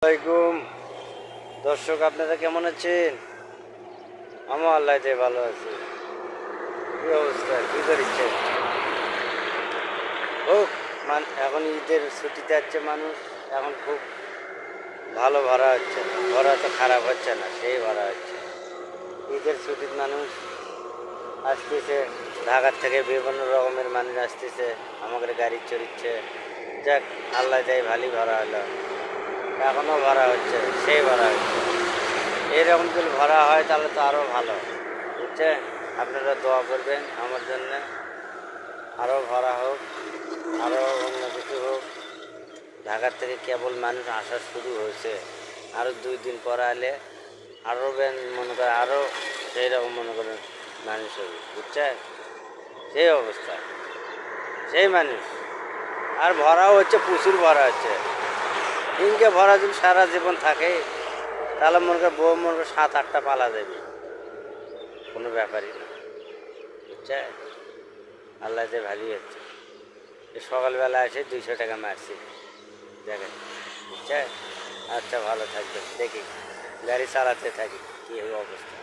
আসসালামাইকুম দর্শক, আপনারা কেমন আছেন? আমার আল্লাহ ভালো আছে। কি অবস্থা, কি করছেন? হোক এখন ঈদের ছুটিতে যাচ্ছে মানুষ। এখন খুব ভালো ভরা হচ্ছে, ভরা তো খারাপ হচ্ছে না, সেই ভরা হচ্ছে। ঈদের ছুটির মানুষ আসতেছে, ঢাকার থেকে বিভিন্ন রকমের মানুষ আসতেছে, আমাদের গাড়ি চড়িচ্ছে। যাক, আল্লাহ ভালোই ভরা হলো। এখনও ভরা হচ্ছে, সেই ভরা হচ্ছে। এরকম যদি ভরা হয় তাহলে তো আরও ভালো, বুঝছেন? আপনারা দোয়া করবেন আমার জন্য, আরও ভরা হোক, আরও অন্য কিছু হোক। ঢাকার থেকে কেবল মানুষ আসা শুরু হয়েছে, আরও 2 দিন পরে এলে আরও মনে করে আরও সেই রকম মনে করেন মানুষ হবে, বুঝছেন? সেই অবস্থা, সেই মানুষ। আর ভরাও হচ্ছে, প্রচুর ভরা হচ্ছে। ইনকে ভরা যদি সারা জীবন থাকে তাহলে মনে করে বউ মনে করে 7-8টা পালা দেবে, কোনো ব্যাপারই না, বুঝছে? আল্লাহ ভালোই হচ্ছে। সকালবেলা এসে 200 টাকা মারছি, দেখেন, বুঝছে? আচ্ছা, ভালো থাকবেন, দেখি গাড়ি চালাতে থাকি কী অবস্থা।